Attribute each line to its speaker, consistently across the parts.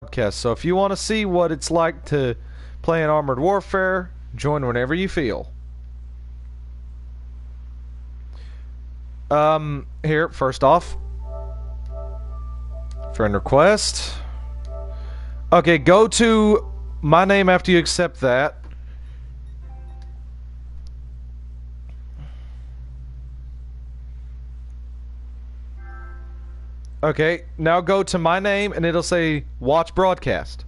Speaker 1: Broadcast. So if you want to see what it's like to play in Armored Warfare, join whenever you feel. Here, first off, friend request. Okay, go to my name after you accept that. Okay, now go to my name and it'll say watch broadcast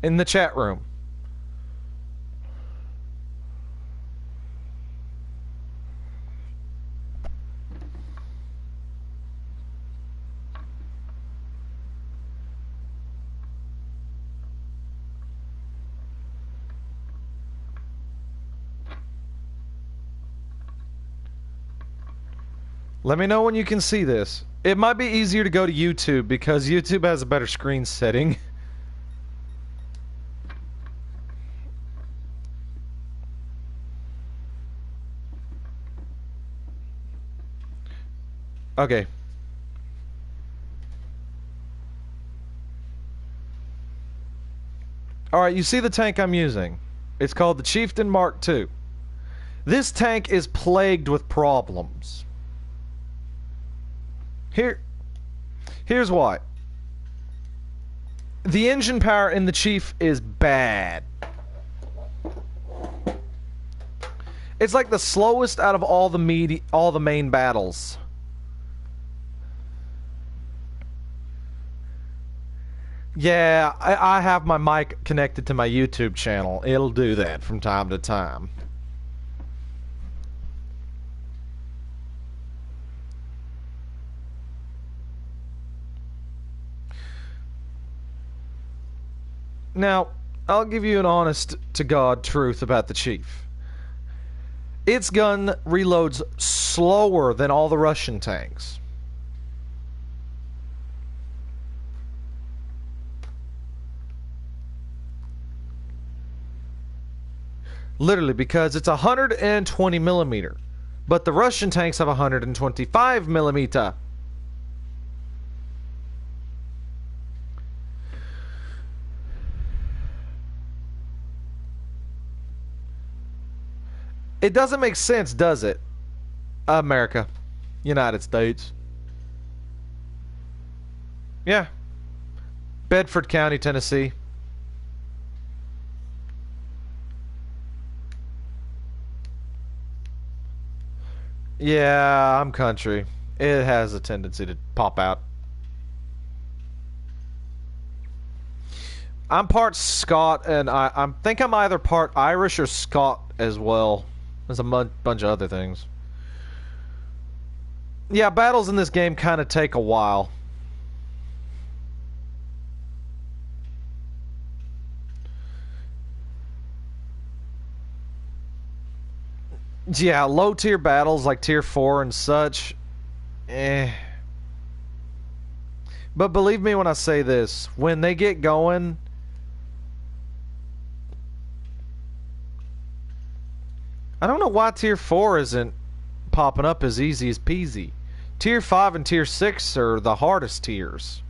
Speaker 1: in the chat room. Let me know when you can see this. It might be easier to go to YouTube because YouTube has a better screen setting. Okay. Alright, you see the tank I'm using. It's called the Chieftain Mark II. This tank is plagued with problems. Here's why. The engine power in the Chief is bad. It's like the slowest out of all the main battles. Yeah, I have my mic connected to my YouTube channel. It'll do that from time to time. Now, I'll give you an honest-to-God truth about the Chief. Its gun reloads slower than all the Russian tanks. Literally, because it's 120 millimeter, but the Russian tanks have 125 millimeter. It doesn't make sense, does it? America. United States. Yeah. Bedford County, Tennessee. Yeah, I'm country. It has a tendency to pop out. I'm part Scot, and I think I'm either part Irish or Scot as well. There's a bunch of other things. Yeah, battles in this game kind of take a while. Yeah, low tier battles like tier 4 and such. But believe me when I say this, when they get going, I don't know why tier 4 isn't popping up as easy as peasy. Tier 5 and tier 6 are the hardest tiers.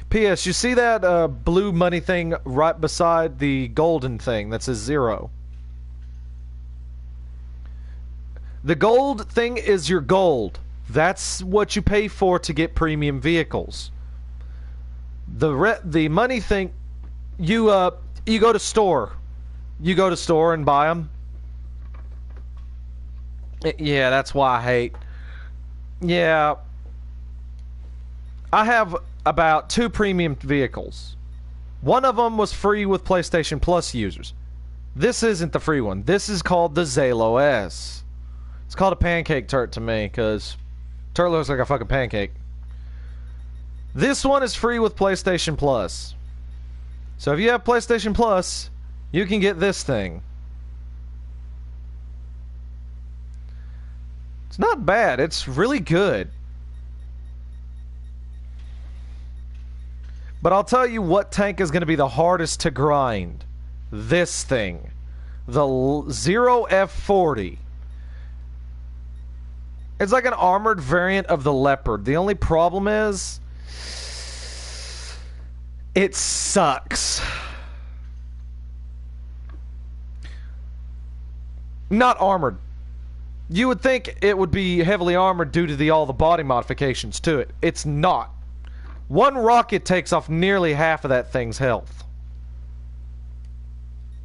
Speaker 1: P.S. You see that blue money thing right beside the golden thing that says 0? The gold thing is your gold. That's what you pay for to get premium vehicles. The money thing, you go to store. You go to store and buy them. Yeah, that's why I hate. Yeah. I have about 2 premium vehicles. One of them was free with PlayStation Plus users. This isn't the free one. This is called the Zalo S. It's called a pancake turret to me, because turret looks like a fucking pancake. This one is free with PlayStation Plus. So if you have PlayStation Plus, you can get this thing. It's not bad. It's really good. But I'll tell you what tank is going to be the hardest to grind. This thing. The 0F40. It's like an armored variant of the Leopard. The only problem is it sucks. Not armored. You would think it would be heavily armored due to all the body modifications to it. It's not. One rocket takes off nearly half of that thing's health.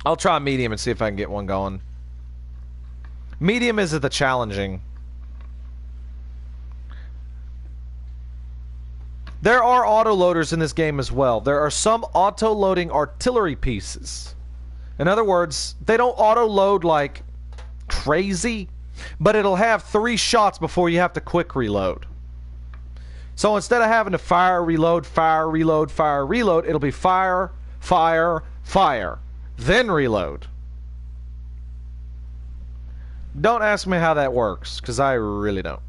Speaker 1: I'll try medium and see if I can get one going. Medium is the challenging. There are auto-loaders in this game as well. There are some auto-loading artillery pieces. In other words, they don't auto-load like crazy, but it'll have 3 shots before you have to quick reload. So instead of having to fire, reload, fire, reload, fire, reload, it'll be fire, fire, fire, then reload. Don't ask me how that works, because I really don't.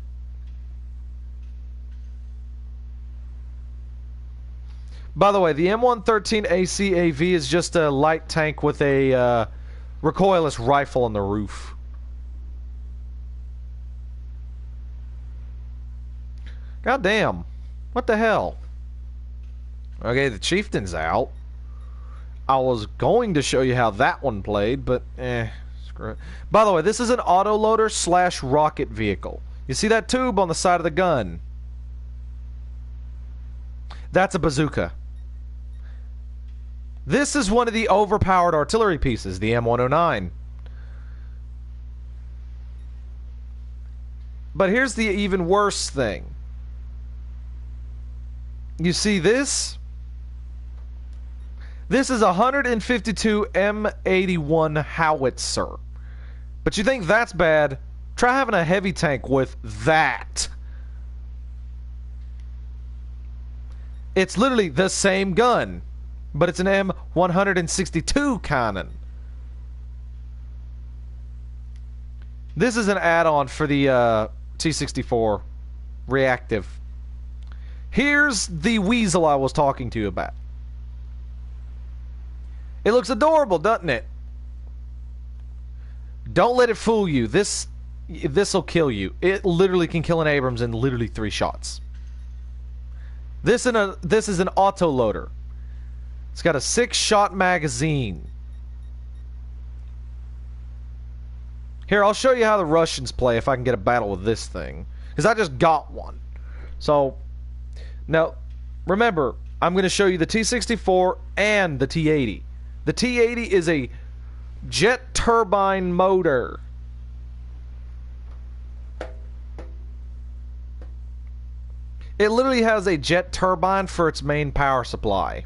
Speaker 1: By the way, the M113 ACAV is just a light tank with a recoilless rifle on the roof. God damn. What the hell? Okay, the Chieftain's out. I was going to show you how that one played, but screw it. By the way, this is an autoloader / rocket vehicle. You see that tube on the side of the gun? That's a bazooka. This is one of the overpowered artillery pieces, the M109. But here's the even worse thing. You see this? This is a 152 M81 howitzer. But you think that's bad? Try having a heavy tank with that. It's literally the same gun, but it's an M162 cannon. This is an add-on for the T-64 reactive. Here's the weasel I was talking to you about. It looks adorable, doesn't it? Don't let it fool you. This'll kill you. It literally can kill an Abrams in literally 3 shots. This is an autoloader. It's got a 6-shot magazine. Here, I'll show you how the Russians play if I can get a battle with this thing. Because I just got one. So, now, remember, I'm going to show you the T-64 and the T-80. The T-80 is a jet turbine motor. It literally has a jet turbine for its main power supply.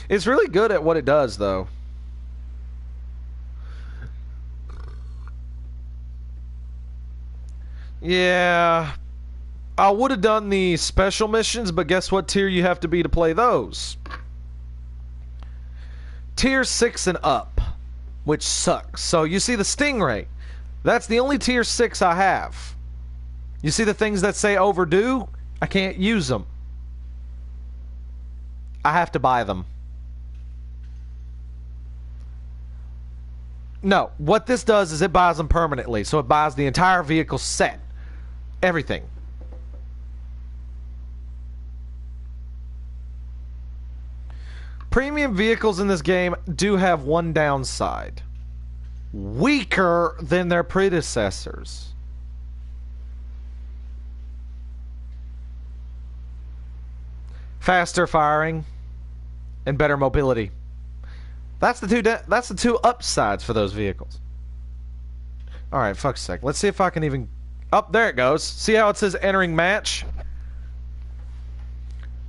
Speaker 1: It's really good at what it does, though. Yeah, I would have done the special missions, but guess what tier you have to be to play those? Tier 6 and up, which sucks. So you see the Stingray. That's the only tier 6 I have. You see the things that say overdue? I can't use them. I have to buy them. No, what this does is it buys them permanently. So it buys the entire vehicle set. Everything. Premium vehicles in this game do have one downside. Weaker than their predecessors. Faster firing and better mobility. That's the two upsides for those vehicles. All right, fuck's sake. Let's see if I can even. Up there it goes. See how it says entering match?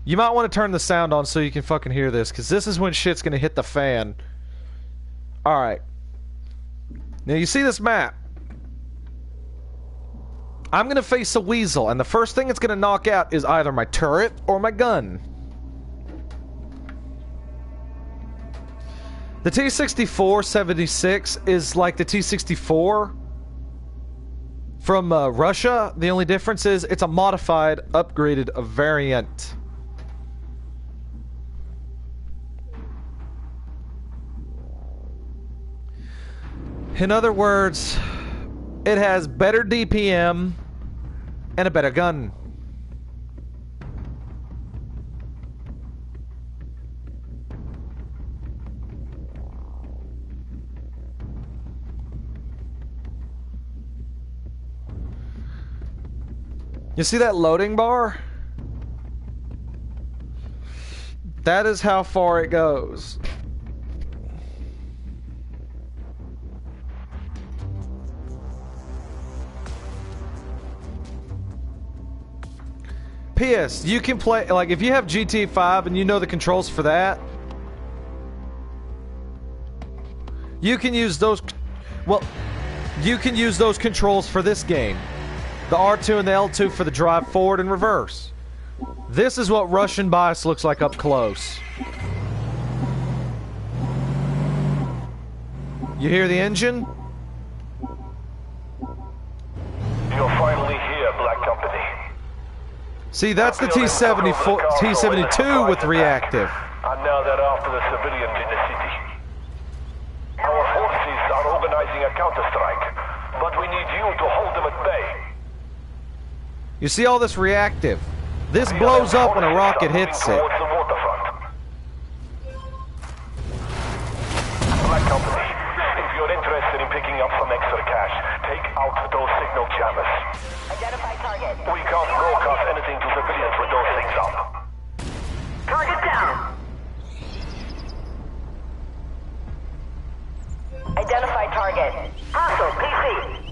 Speaker 1: You might want to turn the sound on so you can fucking hear this, because this is when shit's gonna hit the fan. All right. Now you see this map. I'm gonna face a weasel, and the first thing it's gonna knock out is either my turret or my gun. The T-64-76 is like the T-64 from Russia. The only difference is it's a modified, upgraded variant. In other words, it has better DPM and a better gun. You see that loading bar? That is how far it goes. P.S. You can play, like, if you have GTA 5 and you know the controls for that, you can use those, well, you can use those controls for this game. The R2 and the L2 for the drive forward and reverse. This is what Russian bias looks like up close. You hear the engine?
Speaker 2: You're finally here, Black Company.
Speaker 1: See, that's the T-74, T-72 with reactive.
Speaker 2: And now they're after the civilians in the city. Our forces are organizing a counterstrike, but we need you to hold them at bay.
Speaker 1: You see all this reactive? This blows up when a rocket hits it.
Speaker 2: Towards the waterfront. Black Company, if you're interested in picking up some extra cash, take out those signal jammers.
Speaker 3: Identify target.
Speaker 2: We can't broadcast anything to civilians with those things up.
Speaker 3: Target down. Identify target. Hostile PC.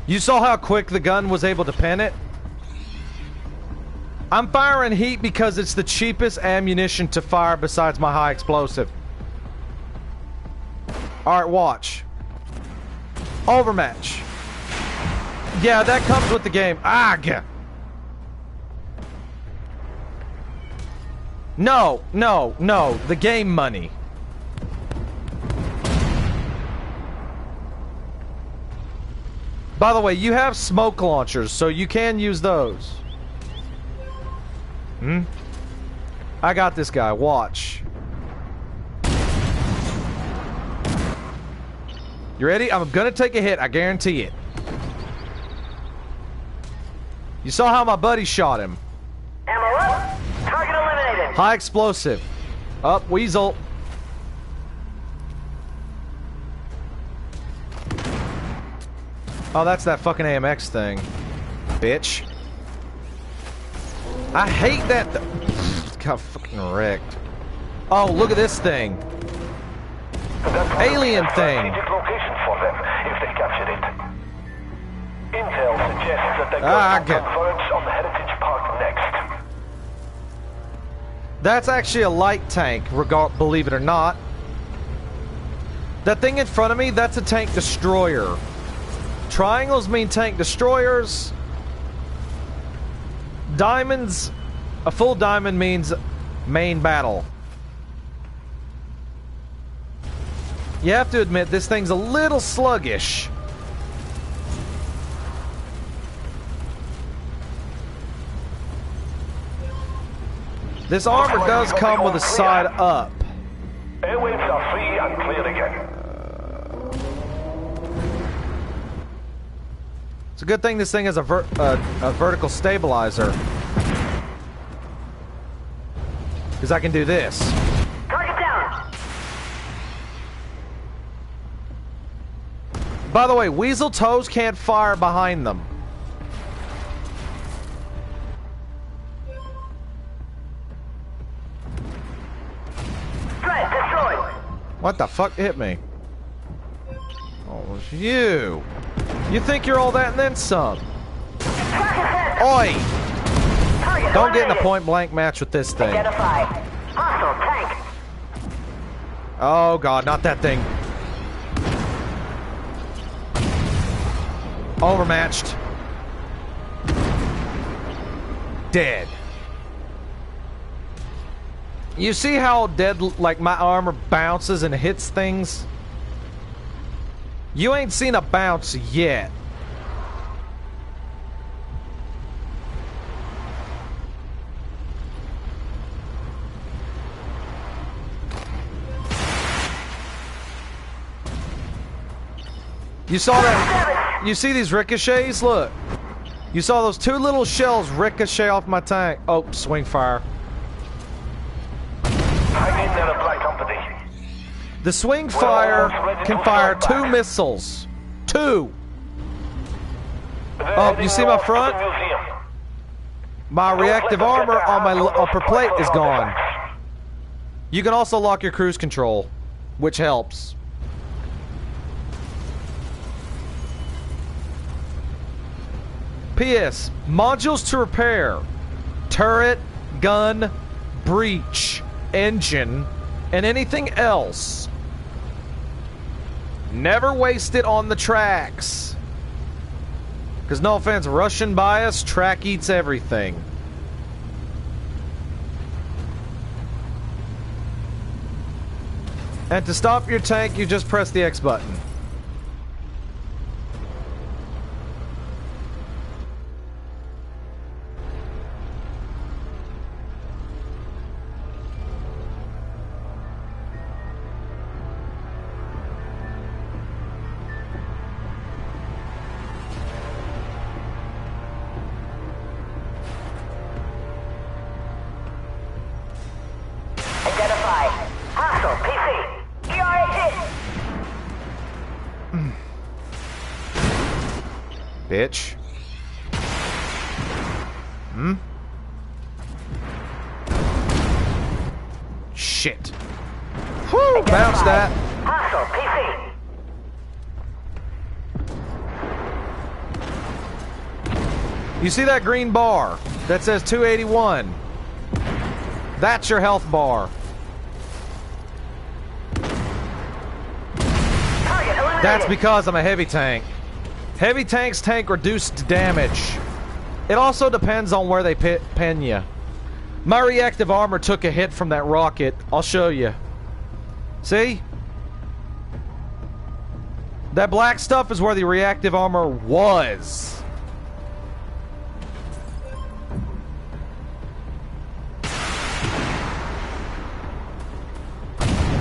Speaker 1: You saw how quick the gun was able to pen it? I'm firing heat because it's the cheapest ammunition to fire besides my high explosive. Alright, watch. Overmatch. Yeah, that comes with the game. No, no, no. The game money. By the way, you have smoke launchers, so you can use those. I got this guy. Watch. You ready? I'm gonna take a hit. I guarantee it. You saw how my buddy shot him.
Speaker 3: Ammo up. Target eliminated.
Speaker 1: High explosive. Up, Weasel. Oh, that's that fucking AMX thing. Bitch. I hate that. Got fucking wrecked. Oh, look at this thing. Alien thing.
Speaker 2: Location for them if they captured it. Intel suggests that they're going to converge on the Heritage Park next.
Speaker 1: That's actually a light tank, believe it or not. That thing in front of me, that's a tank destroyer. Triangles mean tank destroyers. Diamonds, a full diamond means main battle. You have to admit, this thing's a little sluggish. This armor does come with a side up.
Speaker 2: Airwaves are free and clear again.
Speaker 1: It's a good thing this thing has a vertical stabilizer. Because I can do this.
Speaker 3: Target down.
Speaker 1: By the way, weasel toes can't fire behind them.
Speaker 3: Threat destroyed.
Speaker 1: What the fuck hit me? Oh, it was you. You think you're all that and then some. Oi!
Speaker 3: Target
Speaker 1: Don't get in a
Speaker 3: eliminated.
Speaker 1: point blank match with this thing.
Speaker 3: Identify. Hostile tank.
Speaker 1: Oh god, not that thing. Overmatched. Dead. You see how dead, like, my armor bounces and hits things? You ain't seen a bounce yet. You saw that? You see these ricochets? Look. You saw those two little shells ricochet off my tank. Oh, swing fire.
Speaker 2: Hang in there, Black Company.
Speaker 1: The swing fire can fire 2 missiles. 2. Oh, you see my front? My reactive armor on my upper plate is gone. You can also lock your cruise control, which helps. P.S. Modules to repair. Turret, gun, breach, engine, and anything else. Never waste it on the tracks. Because no offense, Russian bias, track eats everything. And to stop your tank, you just press the X button.
Speaker 3: Identify. Hostile PC. ERA hit.
Speaker 1: Bitch. Hmm? Shit. Whew, bounce that.
Speaker 3: Hostile PC.
Speaker 1: You see that green bar that says 281? That's your health bar.
Speaker 3: Target eliminated.
Speaker 1: That's because I'm a heavy tank. Heavy tanks tank reduced damage. It also depends on where they pin you. My reactive armor took a hit from that rocket. I'll show you. See? That black stuff is where the reactive armor was.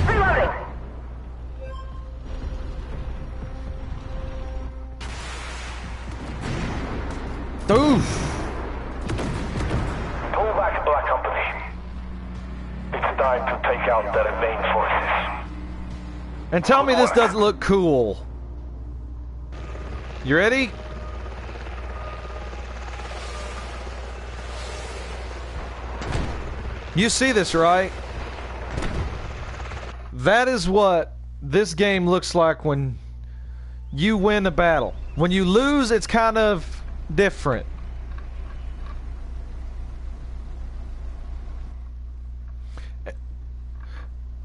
Speaker 3: Reloading.
Speaker 1: Oof.
Speaker 2: Pull back, Black Company. It's time to take out their main forces.
Speaker 1: And tell me this doesn't look cool. You ready? You see this, right? That is what this game looks like when you win a battle. When you lose, it's kind of different.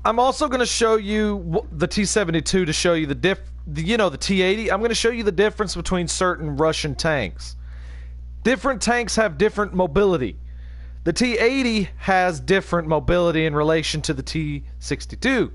Speaker 1: I'm also going to show you the T-72 to show you the the T-80. I'm going to show you the difference between certain Russian tanks. Different tanks have different mobility. The T-80 has different mobility in relation to the T-62.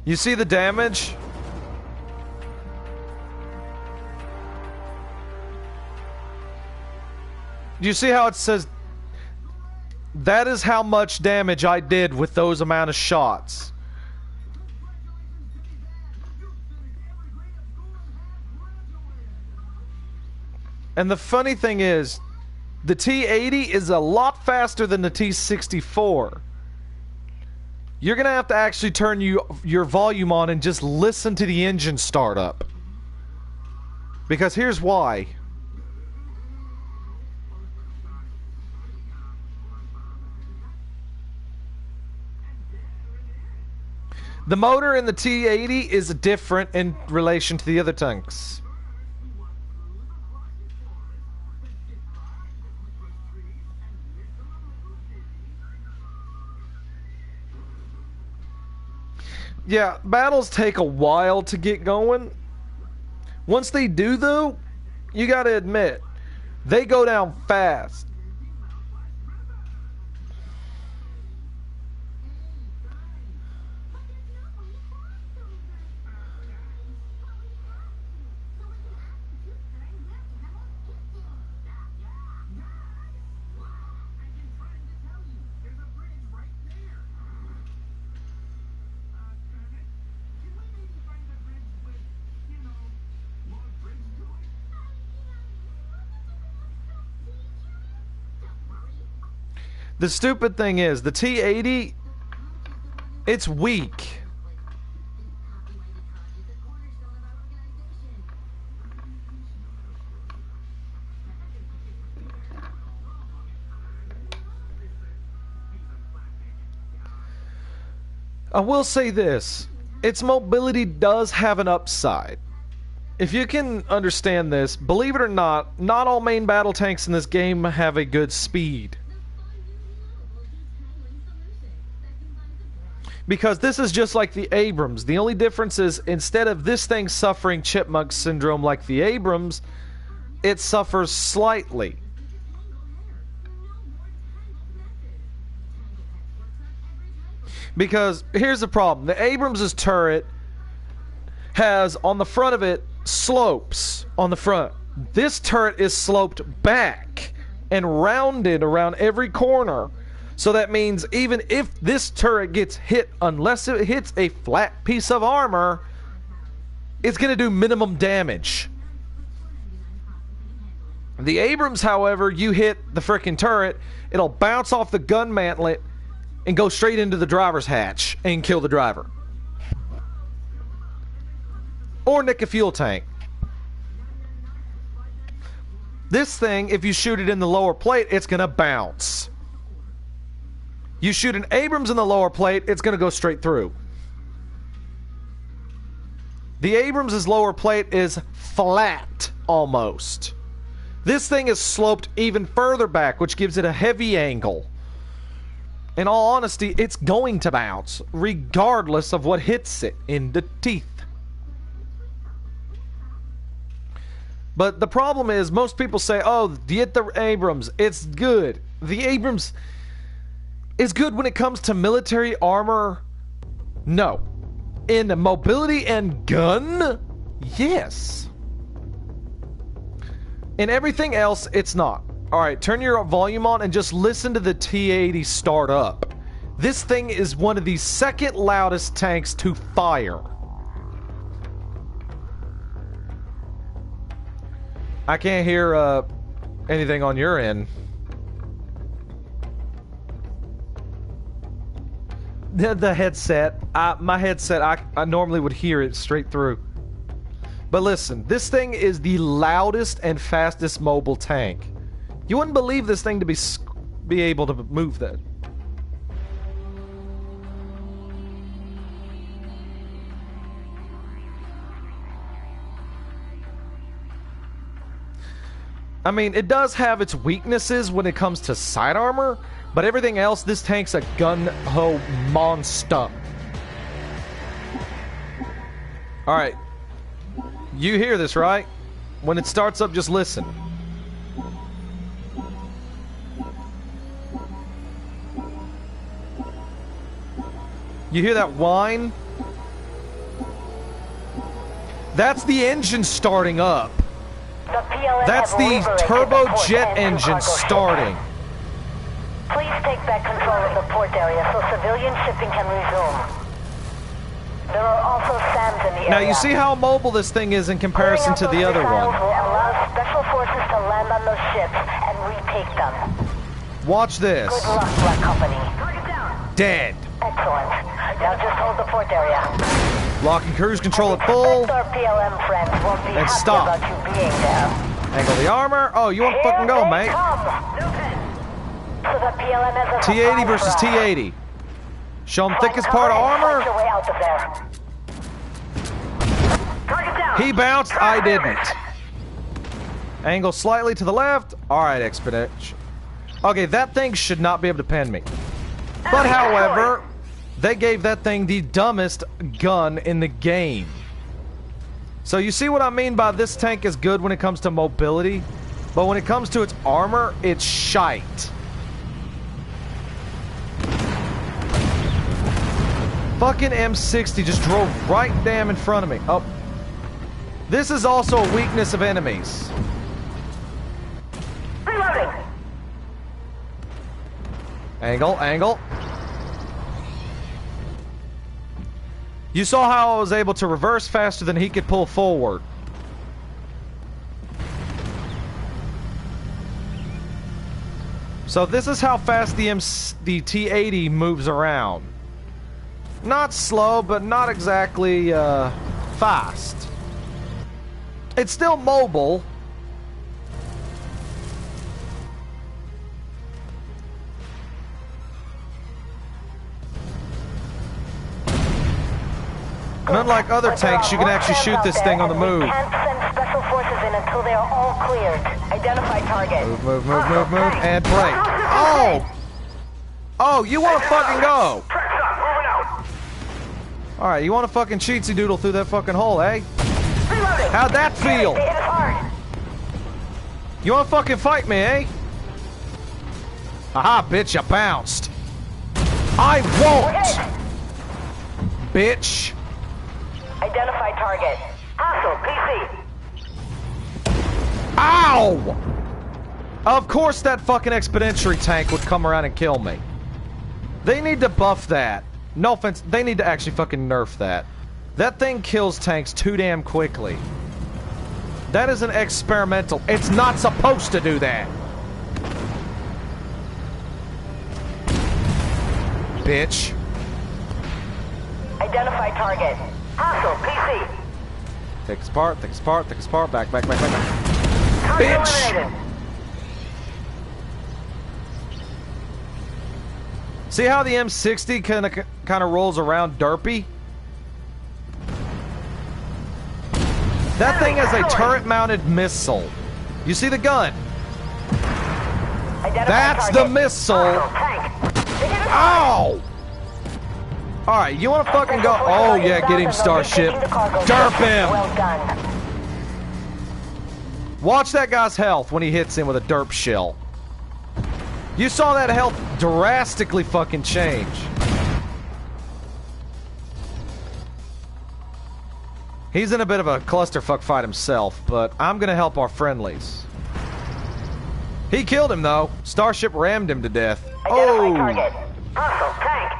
Speaker 1: You see the damage? Do you see how it says that is how much damage I did with those amount of shots? And the funny thing is, the T-80 is a lot faster than the T-64. You're going to have to actually turn your volume on and just listen to the engine start up. Because here's why. The motor in the T-80 is different in relation to the other tanks. Yeah, battles take a while to get going. Once they do, though, you gotta admit, they go down fast. The stupid thing is, the T-80, it's weak. I will say this, its mobility does have an upside. If you can understand this, believe it or not all main battle tanks in this game have a good speed. Because this is just like the Abrams. The only difference is, instead of this thing suffering chipmunk syndrome like the Abrams, it suffers slightly. Because here's the problem. The Abrams' turret has, on the front of it, slopes on the front. This turret is sloped back and rounded around every corner. So that means even if this turret gets hit, unless it hits a flat piece of armor, it's going to do minimum damage. The Abrams, however, you hit the frickin' turret, it'll bounce off the gun mantlet and go straight into the driver's hatch and kill the driver. Or nick a fuel tank. This thing, if you shoot it in the lower plate, it's going to bounce. You shoot an Abrams in the lower plate, it's going to go straight through. The Abrams' lower plate is flat, almost. This thing is sloped even further back, which gives it a heavy angle. In all honesty, it's going to bounce, regardless of what hits it in the teeth. But the problem is, most people say, oh, get the Abrams, it's good. The Abrams is good when it comes to military armor. No. In mobility and gun, yes. In everything else, it's not. Alright, turn your volume on and just listen to the T-80 start up. This thing is one of the second loudest tanks to fire. I can't hear anything on your end. The headset, my headset, I normally would hear it straight through. But listen, this thing is the loudest and fastest mobile tank. You wouldn't believe this thing to be able to move that. I mean, it does have its weaknesses when it comes to side armor, but everything else, this tank's a gun-ho monster. Alright. You hear this, right? When it starts up, just listen. You hear that whine? That's the engine starting up. That's the turbojet engine starting.
Speaker 3: Please take back control of the port area so civilian shipping can resume. There are also SAMs in the area.
Speaker 1: Now you see how mobile this thing is in comparison to the other one.
Speaker 3: Will allow special forces to land on those ships and retake them.
Speaker 1: Watch this.
Speaker 3: Good luck, Black Company. Target down.
Speaker 1: Dead.
Speaker 3: Excellent. Now just hold the port area.
Speaker 1: Lock and cruise control at full.
Speaker 3: Our PLM friends won't be
Speaker 1: And
Speaker 3: happy
Speaker 1: stop.
Speaker 3: about you being there.
Speaker 1: Angle the armor. Oh, you won't fucking go, mate.
Speaker 3: So the PLM has a
Speaker 1: T-80 versus T-80. Show him thickest part of armor.
Speaker 3: Fight your way out of there. Target down.
Speaker 1: He bounced. I didn't. Angle slightly to the left. Alright, Expeditch. Okay, that thing should not be able to pen me. But however, they gave that thing the dumbest gun in the game. So you see what I mean by this tank is good when it comes to mobility, but when it comes to its armor, it's shite. Fucking M60 just drove right damn in front of me. Oh. This is also a weakness of enemies.
Speaker 3: Reloading.
Speaker 1: Angle. You saw how I was able to reverse faster than he could pull forward. So this is how fast the T-80 moves around. Not slow, but not exactly fast. It's still mobile. And unlike other tanks, you can actually shoot this thing on the move.
Speaker 3: We can't send special forces in until they are all cleared. Identify target.
Speaker 1: Move, and break. Oh! Oh, you want to fucking go? Alright, you want to fucking cheatsy doodle through that fucking hole, eh? How'd that feel? You want to fucking fight me, eh? Aha, bitch, you bounced. I won't! Bitch.
Speaker 3: Identify target. Hostile PC.
Speaker 1: Ow! Of course that fucking expeditionary tank would come around and kill me. They need to buff that. No offense, they need to actually fucking nerf that. That thing kills tanks too damn quickly. That is an experimental. It's not supposed to do that. Bitch.
Speaker 3: Identify target. Hostile PC.
Speaker 1: Take us apart, back.
Speaker 3: Target
Speaker 1: Bitch!
Speaker 3: eliminated.
Speaker 1: See how the M60 kind of rolls around derpy? That thing has a turret-mounted missile. You see the gun?
Speaker 3: Identify
Speaker 1: That's
Speaker 3: target.
Speaker 1: the missile. Ow! Alright, you wanna fucking go? Oh yeah, get him, Starship. Derp him!
Speaker 3: Well done.
Speaker 1: Watch that guy's health when he hits him with a derp shell. You saw that health drastically fucking change. He's in a bit of a clusterfuck fight himself, but I'm gonna help our friendlies. He killed him though. Starship rammed him to death.
Speaker 3: Identify target. Hostile tank.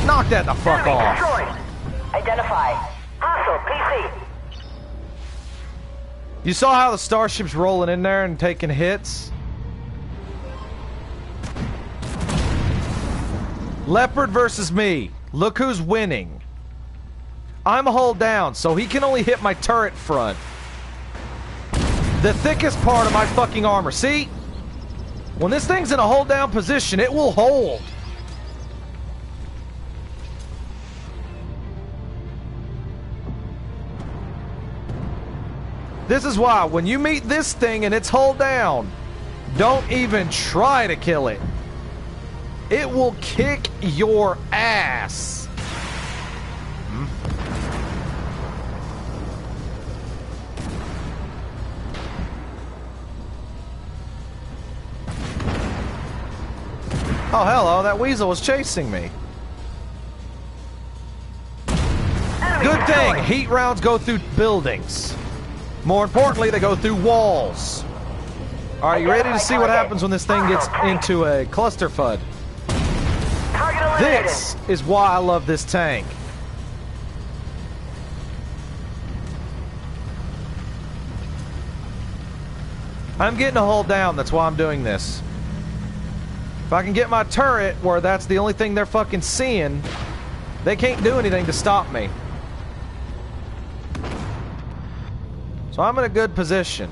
Speaker 1: Knock that the fuck off.
Speaker 3: Destroyed. Identify. Hostile PC.
Speaker 1: You saw how the Starship's rolling in there and taking hits? Leopard versus me. Look who's winning. I'm hull down, so he can only hit my turret front. The thickest part of my fucking armor. See? When this thing's in a hold down position, it will hold. This is why, when you meet this thing and it's hull down, don't even try to kill it. It will kick your ass. Oh, hello, that weasel was chasing me. Good thing, heat rounds go through buildings. More importantly, they go through walls. Alright, you ready to see what happens when this thing gets into a cluster FUD? This is why I love this tank. I'm getting a hull down, that's why I'm doing this. If I can get my turret where that's the only thing they're fucking seeing, they can't do anything to stop me. So I'm in a good position.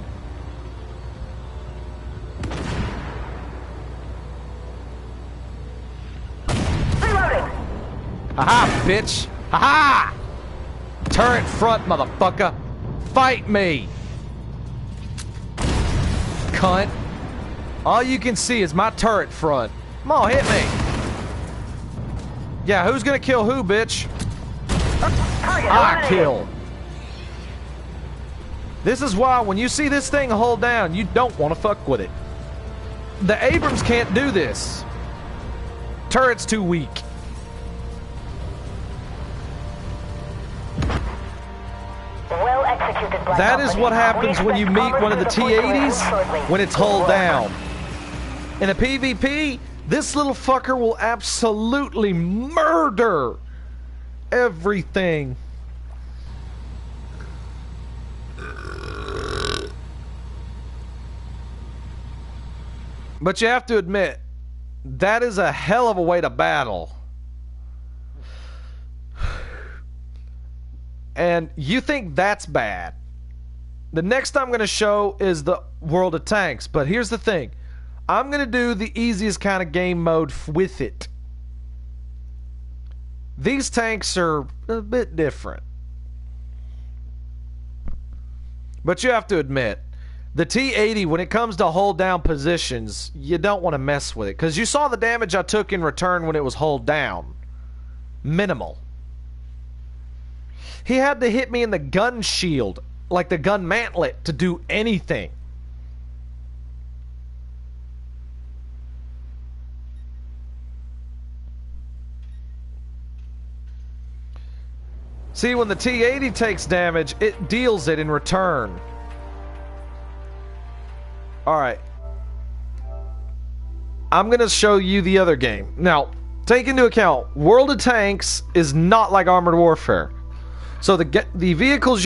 Speaker 3: Reloading.
Speaker 1: Haha, bitch! Haha! Turret front, motherfucker! Fight me! cunt. All you can see is my turret front. Come on, hit me. Yeah, who's gonna kill who, bitch? I kill. This is why when you see this thing hold down, you don't want to fuck with it. The Abrams can't do this. Turret's too weak.
Speaker 3: Well executed, Black
Speaker 1: That is
Speaker 3: Company.
Speaker 1: what happens when you meet one of the T-80s when it's hull down. In a PvP, this little fucker will absolutely murder everything. But you have to admit, that is a hell of a way to battle. And you think that's bad. The next I'm going to show is the World of Tanks. But here's the thing. I'm going to do the easiest kind of game mode with it. These tanks are a bit different. But you have to admit, the T-80, when it comes to hold down positions, you don't want to mess with it. Because you saw the damage I took in return when it was hold down. Minimal. He had to hit me in the gun shield, like the gun mantlet, to do anything. See, when the T-80 takes damage, it deals it in return. Alright. I'm going to show you the other game. Now, take into account, World of Tanks is not like Armored Warfare. So the vehicles